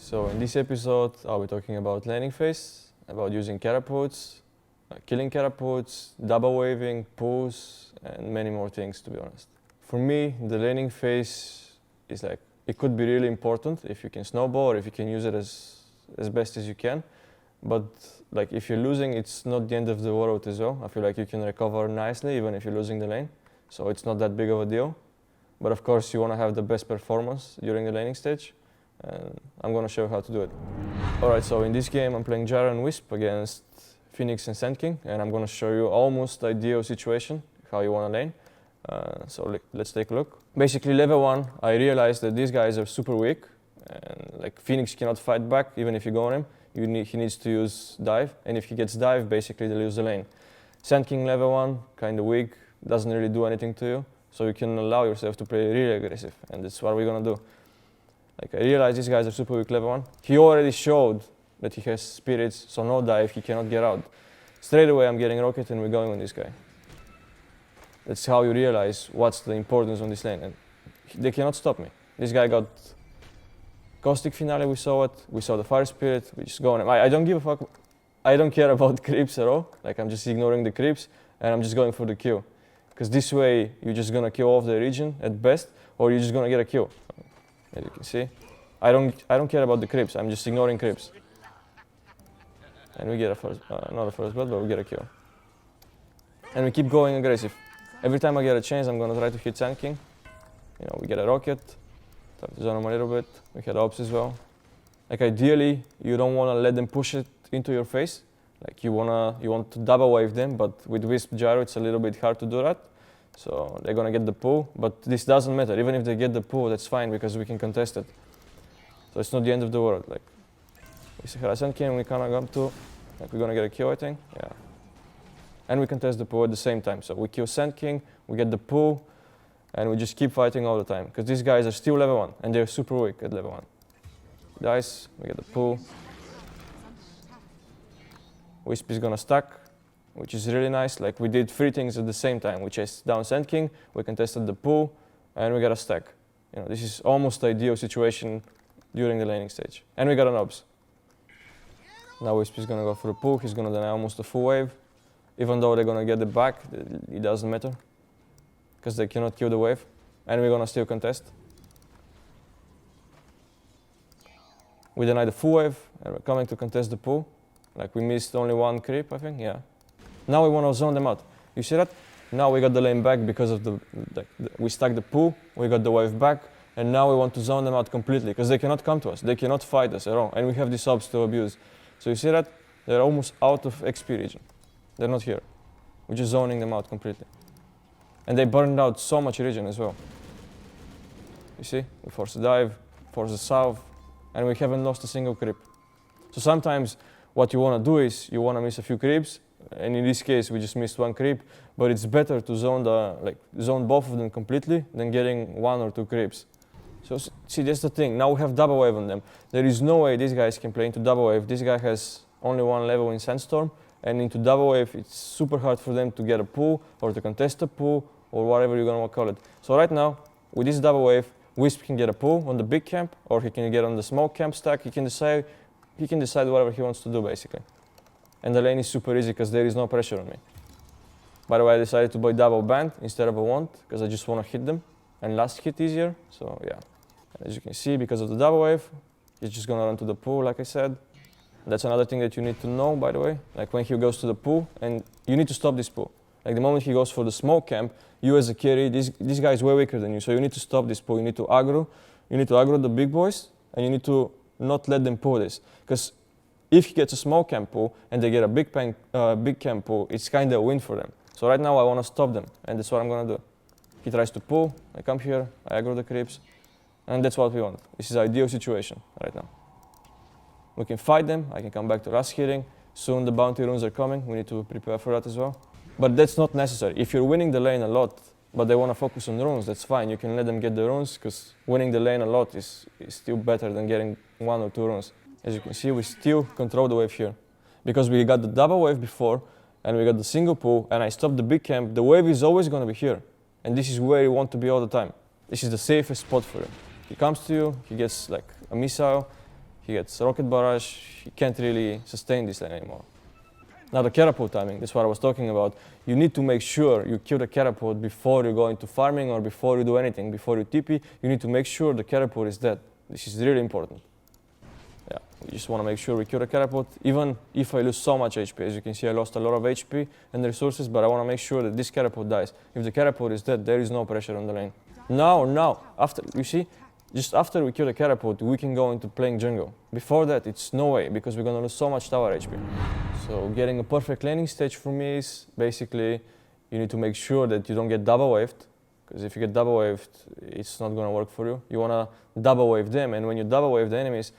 So in this episode, I'll be talking about laning phase, about using cataputs, killing cataputs, double waving, pulls, and many more things, to be honest. For me, the laning phase is like, it could be really important if you can snowball or if you can use it as best as you can. But like if you're losing, it's not the end of the world as well. I feel like you can recover nicely even if you're losing the lane. So it's not that big of a deal. But of course, you want to have the best performance during the laning stage. And I'm going to show you how to do it. Alright, so in this game I'm playing Jara and Wisp against Phoenix and Sand King, and I'm going to show you almost ideal situation, how you want to lane. So let's take a look. Basically level 1, I realized that these guys are super weak, and like Phoenix cannot fight back even if you go on him. He needs to use dive, and if he gets dive, basically they lose the lane. Sand King level 1, kind of weak, doesn't really do anything to you, so you can allow yourself to play really aggressive, and that's what we're going to do. Like I realize these guys are super weak level 1. He already showed that he has spirits, so no dive, he cannot get out. Straight away I'm getting rocket and we're going on this guy. That's how you realize what's the importance on this lane, and they cannot stop me. This guy got Caustic Finale, we saw it, we saw the Fire Spirit, we just go on him. I don't give a fuck, I don't care about creeps at all. Like I'm just ignoring the creeps and I'm just going for the kill. Because this way you're just gonna kill off the region at best, or you're just gonna get a kill. As you can see, I don't care about the creeps. I'm just ignoring creeps, and we get a first, not a first blood, but we get a kill. And we keep going aggressive. Every time I get a chance, I'm gonna try to hit Sand King. You know, we get a rocket, try to zone him a little bit. We had ops as well. Like ideally, you don't wanna let them push it into your face. Like you want to double wave them, but with Wisp Gyro, it's a little bit hard to do that. So they're gonna get the pull, but this doesn't matter. Even if they get the pull, that's fine because we can contest it. So it's not the end of the world. Like we see Sand King, we kinda come to, like we're gonna get a kill, I think. Yeah. And we contest the pull at the same time. So we kill Sand King, we get the pull, and we just keep fighting all the time. Because these guys are still level 1, and they're super weak at level 1. Dice, we get the pull. Wisp is gonna stack, which is really nice. Like we did 3 things at the same time. We chased down Sand King, we contested the pull, and we got a stack. You know, this is almost the ideal situation during the laning stage. And we got an obs. Now Wisp is gonna go for the pull, he's gonna deny almost a full wave. Even though they're gonna get it back, it doesn't matter. Because they cannot kill the wave. And we're gonna still contest. We deny the full wave, and we're coming to contest the pull. Like we missed only 1 creep, I think, yeah. Now we want to zone them out. You see that? Now we got the lane back because of we stacked the pull, we got the wave back, and now we want to zone them out completely because they cannot come to us, they cannot fight us at all, and we have these obs to abuse. So you see that? They're almost out of XP region. They're not here. We're just zoning them out completely. And they burned out so much region as well. You see? We force a dive, force a south, and we haven't lost a single creep. So sometimes what you want to do is you want to miss a few creeps, and in this case we just missed 1 creep, but it's better to zone both of them completely than getting 1 or 2 creeps. So see, that's the thing. Now we have double wave on them. There is no way these guys can play into double wave. This guy has only 1 level in Sandstorm, and into double wave it's super hard for them to get a pull or to contest a pull or whatever you're gonna call it. So right now with this double wave, Wisp can get a pull on the big camp, or he can get on the small camp stack. He can decide whatever he wants to do basically. And the lane is super easy because there is no pressure on me. By the way, I decided to buy double band instead of a wand because I just want to hit them and last hit easier. So yeah, and as you can see, because of the double wave, he's just gonna run to the pool like I said. That's another thing that you need to know, by the way. Like when he goes to the pool, and you need to stop this pool. Like the moment he goes for the small camp, you as a carry, this guy is way weaker than you, so you need to stop this pool. You need to aggro the big boys, and you need to not let them pull this. Because if he gets a small camp pull and they get a big camp pull, it's kind of a win for them. So right now I want to stop them, and that's what I'm going to do. He tries to pull, I come here, I aggro the creeps, and that's what we want. This is ideal situation right now. We can fight them, I can come back to rush hitting. Soon the bounty runes are coming, we need to prepare for that as well. But that's not necessary. If you're winning the lane a lot, but they want to focus on runes, that's fine. You can let them get the runes, because winning the lane a lot is still better than getting 1 or 2 runes. As you can see, we still control the wave here. Because we got the double wave before, and we got the single pull, and I stopped the big camp, the wave is always going to be here. And this is where you want to be all the time. This is the safest spot for him. He comes to you, he gets like a missile, he gets rocket barrage, he can't really sustain this lane anymore. Now the catapult timing, that's what I was talking about. You need to make sure you kill the catapult before you go into farming or before you do anything. Before you TP, you need to make sure the catapult is dead. This is really important. Yeah, we just want to make sure we kill the catapult. Even if I lose so much HP, as you can see I lost a lot of HP and resources, but I want to make sure that this catapult dies. If the catapult is dead, there is no pressure on the lane. Now, after, you see, just after we kill the catapult, we can go into playing jungle. Before that, it's no way, because we're going to lose so much tower HP. So getting a perfect laning stage for me is basically you need to make sure that you don't get double waved, because if you get double waved, it's not going to work for you. You want to double wave them, and when you double wave the enemies,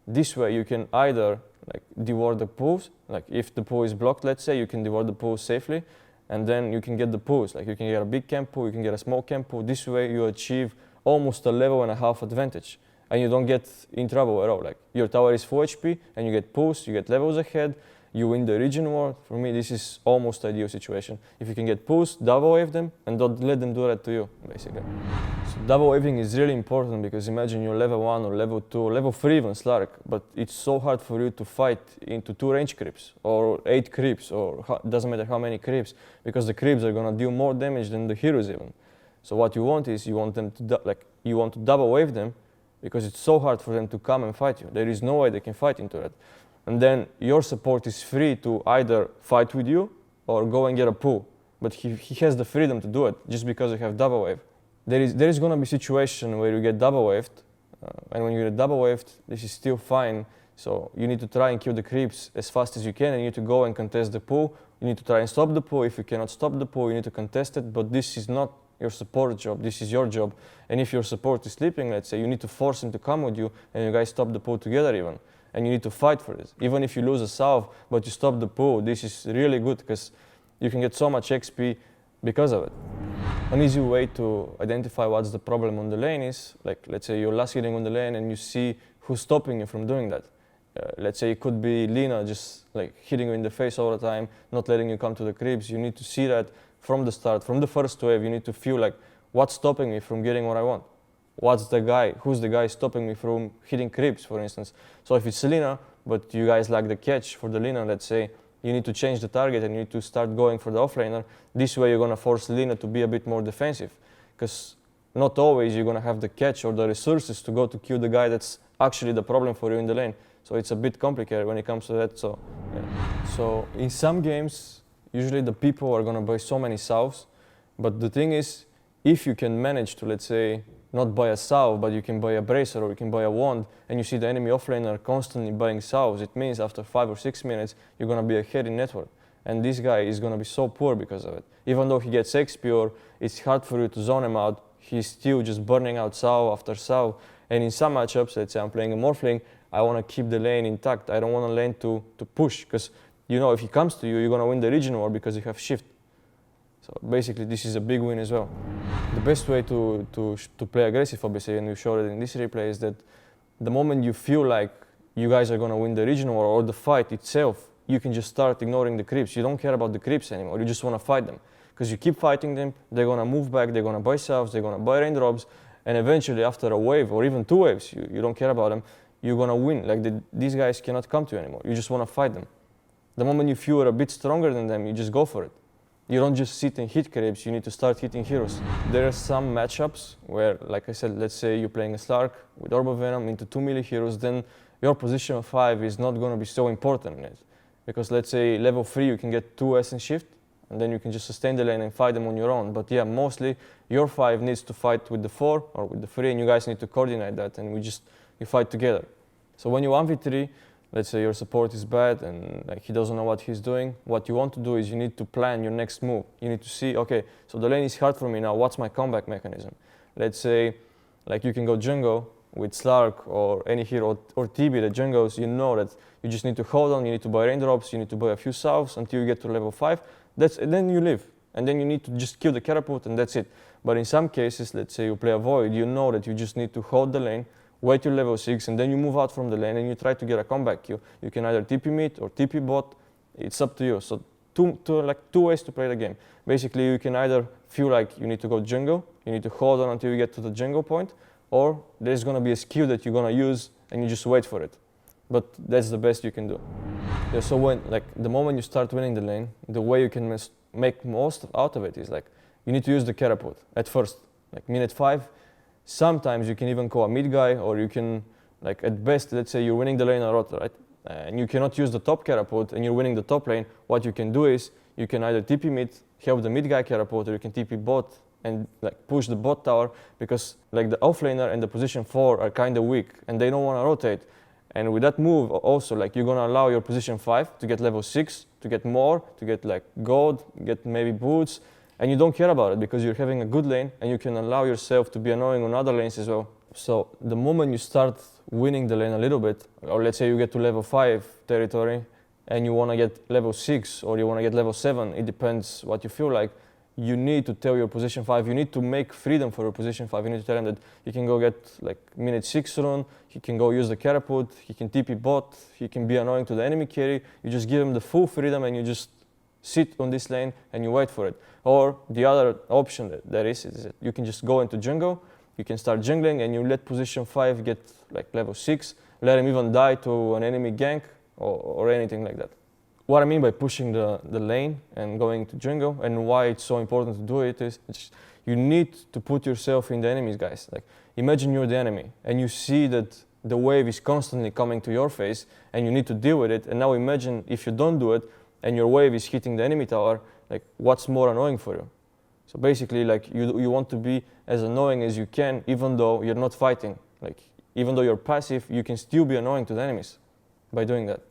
this way you can either like devour the pools, like if the pool is blocked, let's say, you can devour the pool safely, and then you can get the pools, like you can get a big camp pool, you can get a small camp pool. This way you achieve almost a level and a half advantage, and you don't get in trouble at all. Like your tower is full HP, and you get pools, you get levels ahead, you win the region war. For me, this is almost ideal situation. If you can get pools, double wave them, and don't let them do that to you, basically. So double waving is really important, because imagine you're level 1 or level 2, or level 3 even Slark, but it's so hard for you to fight into 2 range creeps, or 8 creeps, or doesn't matter how many creeps, because the creeps are gonna deal more damage than the heroes even. So what you want is you want them to you want to double wave them, because it's so hard for them to come and fight you. There is no way they can fight into that. And then your support is free to either fight with you or go and get a pull. But he has the freedom to do it just because you have double wave. There is going to be situation where you get double waved, and when you get double waved, this is still fine. So you need to try and kill the creeps as fast as you can, and you need to go and contest the pull. You need to try and stop the pull. If you cannot stop the pull, you need to contest it, but this is not your support job, this is your job. And if your support is sleeping, let's say, you need to force him to come with you, and you guys stop the pull together even. And you need to fight for this. Even if you lose a salve, but you stop the pull, this is really good, because you can get so much XP because of it. An easy way to identify what's the problem on the lane is, like, let's say you're last hitting on the lane and you see who's stopping you from doing that. Let's say it could be Lina just like hitting you in the face all the time, not letting you come to the creeps. You need to see that from the start, from the first wave. You need to feel like, what's stopping me from getting what I want? Who's the guy stopping me from hitting creeps, for instance? So if it's Lina, but you guys lack the catch for the Lina, let's say, you need to change the target and you need to start going for the offlaner. This way you're going to force Lina to be a bit more defensive, because not always you're going to have the catch or the resources to go to kill the guy that's actually the problem for you in the lane. So it's a bit complicated when it comes to that. So, yeah. So in some games, usually the people are going to buy so many salves, but the thing is, if you can manage to, let's say, not buy a salve, but you can buy a bracer or you can buy a wand, and you see the enemy offlaner constantly buying salves, it means after 5 or 6 minutes, you're going to be ahead in network. And this guy is going to be so poor because of it. Even though he gets XP or it's hard for you to zone him out, he's still just burning out salve after salve. And in some matchups, let's say I'm playing a Morphling, I want to keep the lane intact. I don't want the lane to push, because you know if he comes to you, you're going to win the region war because you have shift. So basically, this is a big win as well. The best way to play aggressive, obviously, and we showed it in this replay, is that the moment you feel like you guys are going to win the region war or the fight itself, you can just start ignoring the creeps. You don't care about the creeps anymore. You just want to fight them. Because you keep fighting them, they're going to move back, they're going to buy salves, they're going to buy raindrops, and eventually after a wave or even 2 waves, you don't care about them, you're going to win. Like these guys cannot come to you anymore. You just want to fight them. The moment you feel you're a bit stronger than them, you just go for it. You don't just sit and hit creeps, you need to start hitting heroes. There are some matchups where, like I said, let's say you're playing a Slark with Orb of Venom into 2 melee heroes, then your position of 5 is not going to be so important in it. Because let's say level 3 you can get 2 Essence Shift, and then you can just sustain the lane and fight them on your own. But yeah, mostly your 5 needs to fight with the 4 or with the 3, and you guys need to coordinate that, and you fight together. So when you 1v3, let's say your support is bad and like he doesn't know what he's doing, what you want to do is you need to plan your next move. You need to see, okay, so the lane is hard for me now, what's my comeback mechanism? Let's say, like you can go jungle with Slark or any hero or TB that jungles, you know that you just need to hold on, you need to buy raindrops, you need to buy a few salves until you get to level 5, and then you live. And then you need to just kill the catapult and that's it. But in some cases, let's say you play a Void, you know that you just need to hold the lane, wait till level 6, and then you move out from the lane and you try to get a comeback kill. You can either TP mid or TP bot, it's up to you. So two ways to play the game. Basically, you can either feel like you need to go jungle, you need to hold on until you get to the jungle point, or there's going to be a skill that you're going to use and you just wait for it. but that's the best you can do. Yeah, so when, like, the moment you start winning the lane, the way you can make most out of it is, like, you need to use the catapult at first. Like minute 5, sometimes you can even call a mid guy, or you can, like, at best, let's say you're winning the lane on rota, right? And you cannot use the top catapult and you're winning the top lane. What you can do is you can either TP mid, help the mid guy catapult, or you can TP bot and, like, push the bot tower, because, like, the offlaner and the position 4 are kind of weak and they don't want to rotate. And with that move also, like, you're going to allow your position 5 to get level 6, to get more, to get, like, gold, get maybe boots, and you don't care about it because you're having a good lane and you can allow yourself to be annoying on other lanes as well. So the moment you start winning the lane a little bit, or let's say you get to level 5 territory and you want to get level 6 or you want to get level 7, it depends what you feel like, you need to tell your position 5, you need to make freedom for your position 5. You need to tell him that he can go get, like, minute 6 run, he can go use the catapult, he can TP bot, he can be annoying to the enemy carry. You just give him the full freedom and you just sit on this lane and you wait for it. Or the other option that there is that you can just go into jungle, you can start jungling and you let position 5 get, like, level 6, let him even die to an enemy gank or anything like that. What I mean by pushing the lane and going to jungle, and why it's so important to do it, is you need to put yourself in the enemy's guys. Like, imagine you're the enemy and you see that the wave is constantly coming to your face and you need to deal with it. And now imagine if you don't do it and your wave is hitting the enemy tower, like, what's more annoying for you? So basically, like, you want to be as annoying as you can, even though you're not fighting. Like, even though you're passive, you can still be annoying to the enemies by doing that.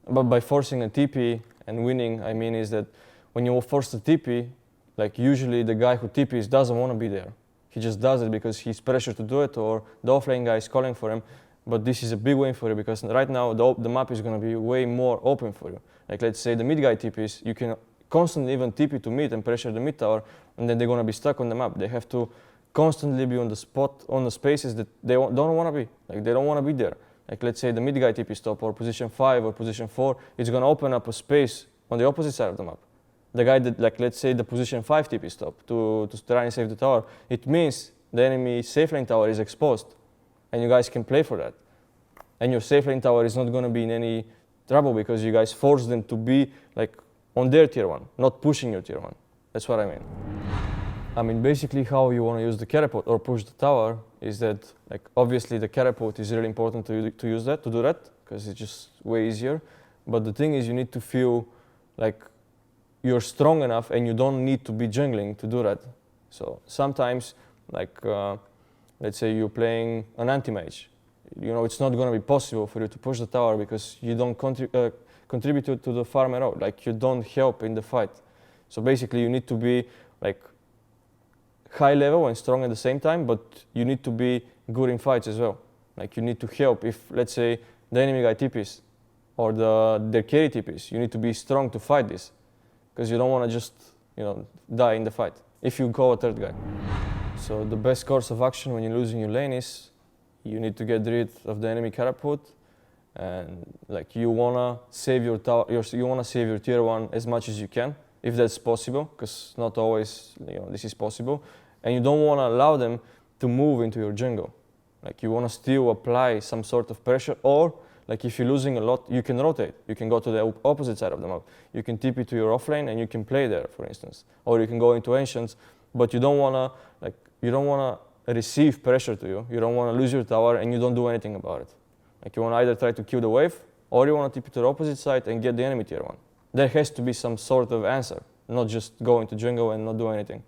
But by forcing a TP and winning, I mean is that when you force a TP, like, usually the guy who TPs doesn't want to be there. He just does it because he's pressured to do it, or the offlane guy is calling for him. But this is a big win for you, because right now the map is going to be way more open for you. Like, let's say the mid guy TPs, you can constantly even TP to mid and pressure the mid tower, and then they're going to be stuck on the map. They have to constantly be on the spot, on the spaces that they don't want to be. Like, they don't want to be there. Like, let's say the mid guy TP stop or position 5 or position 4, it's going to open up a space on the opposite side of the map. The guy that, like, let's say the position 5 TP stop to try and save the tower, it means the enemy safe lane tower is exposed and you guys can play for that. And your safe lane tower is not going to be in any trouble because you guys force them to be, like, on their tier 1, not pushing your tier 1. That's what I mean. I mean, basically how you want to use the catapult or push the tower is that, like, obviously the catapult is really important to use that, to do that, because it's just way easier. But the thing is, you need to feel like you're strong enough and you don't need to be jungling to do that. So sometimes, like, let's say you're playing an anti-mage, you know, it's not going to be possible for you to push the tower because you don't contribute to the farm at all. Like, you don't help in the fight. So basically you need to be, like, high level and strong at the same time, but you need to be good in fights as well. Like, you need to help if, let's say, the enemy guy TPs or their carry TPs. You need to be strong to fight this, because you don't want to just, you know, die in the fight if you go a third guy. So the best course of action when you're losing your lane is you need to get rid of the enemy catapult, and, like, you wanna save your tower. You wanna save your tier 1 as much as you can, if that's possible, because not always, you know, this is possible. And you don't want to allow them to move into your jungle. Like, you want to still apply some sort of pressure, or, like, if you're losing a lot, you can rotate. You can go to the opposite side of the map. You can TP to your offlane and you can play there, for instance. Or you can go into Ancients, but you don't want to, like, you don't want to receive pressure to you. You don't want to lose your tower and you don't do anything about it. Like, you want to either try to kill the wave, or you want to TP to the opposite side and get the enemy tier 1. There has to be some sort of answer, not just go into jungle and not do anything.